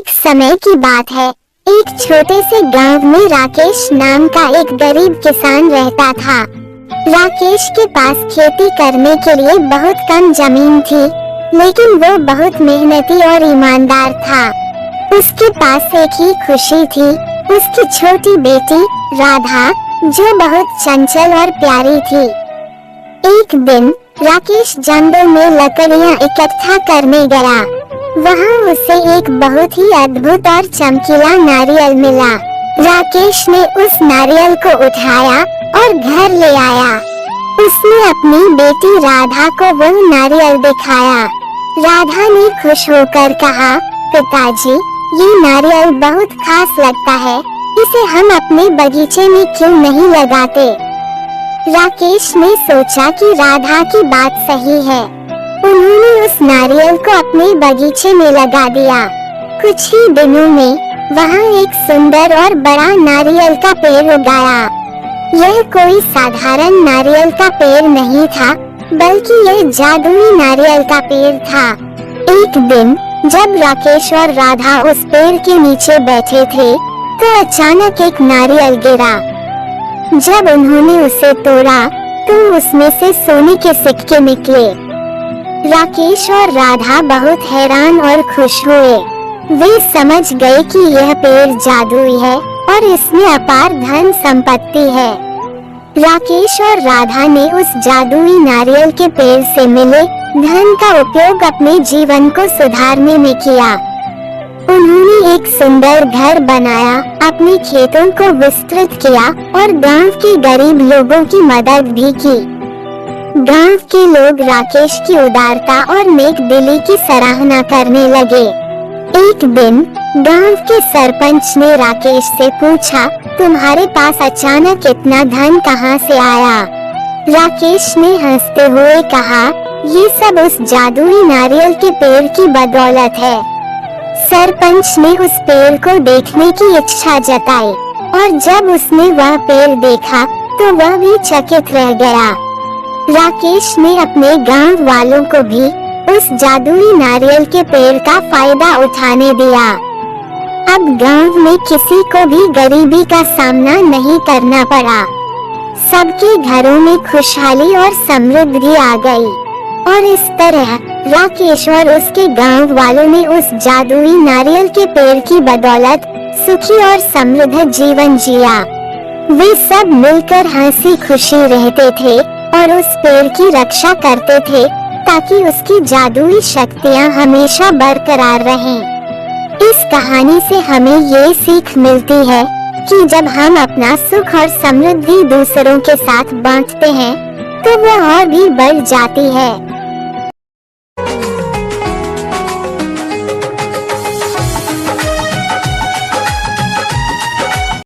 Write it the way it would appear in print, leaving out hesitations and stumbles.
एक समय की बात है। एक छोटे से गांव में राकेश नाम का एक गरीब किसान रहता था। राकेश के पास खेती करने के लिए बहुत कम जमीन थी, लेकिन वो बहुत मेहनती और ईमानदार था। उसके पास एक ही खुशी थी, उसकी छोटी बेटी राधा, जो बहुत चंचल और प्यारी थी। एक दिन राकेश जंगल में लकड़ियां इकट्ठा करने गया। वहाँ उसे एक बहुत ही अद्भुत और चमकीला नारियल मिला। राकेश ने उस नारियल को उठाया और घर ले आया। उसने अपनी बेटी राधा को वो नारियल दिखाया। राधा ने खुश होकर कहा, पिताजी, ये नारियल बहुत खास लगता है, इसे हम अपने बगीचे में क्यों नहीं लगाते? राकेश ने सोचा कि राधा की बात सही है। उन्होंने उस नारियल को अपने बगीचे में लगा दिया। कुछ ही दिनों में वहाँ एक सुंदर और बड़ा नारियल का पेड़ उगाया। यह कोई साधारण नारियल का पेड़ नहीं था, बल्कि यह जादुई नारियल का पेड़ था। एक दिन जब राकेश और राधा उस पेड़ के नीचे बैठे थे, तो अचानक एक नारियल गिरा। जब उन्होंने उसे तोड़ा, तो उसमें से सोने के सिक्के निकले। राकेश और राधा बहुत हैरान और खुश हुए। वे समझ गए कि यह पेड़ जादुई है और इसमें अपार धन संपत्ति है। राकेश और राधा ने उस जादुई नारियल के पेड़ से मिले धन का उपयोग अपने जीवन को सुधारने में किया। उन्होंने एक सुंदर घर बनाया, अपने खेतों को विस्तृत किया और गांव के गरीब लोगों की मदद भी की। गांव के लोग राकेश की उदारता और नेक दिली की सराहना करने लगे। एक दिन गांव के सरपंच ने राकेश से पूछा, तुम्हारे पास अचानक इतना धन कहां से आया? राकेश ने हंसते हुए कहा, ये सब उस जादुई नारियल के पेड़ की बदौलत है। सरपंच ने उस पेड़ को देखने की इच्छा जताई और जब उसने वह पेड़ देखा तो वह भी चकित रह गया। राकेश ने अपने गांव वालों को भी उस जादुई नारियल के पेड़ का फायदा उठाने दिया। अब गांव में किसी को भी गरीबी का सामना नहीं करना पड़ा। सबके घरों में खुशहाली और समृद्धि आ गई और इस तरह राकेश और उसके गांव वालों ने उस जादुई नारियल के पेड़ की बदौलत सुखी और समृद्ध जीवन जिया। वे सब मिलकर हंसी खुशी रहते थे और उस पेड़ की रक्षा करते थे ताकि उसकी जादुई शक्तियाँ हमेशा बरकरार रहें। इस कहानी से हमें ये सीख मिलती है कि जब हम अपना सुख और समृद्धि दूसरों के साथ बांटते हैं, तो वह और भी बढ़ जाती है।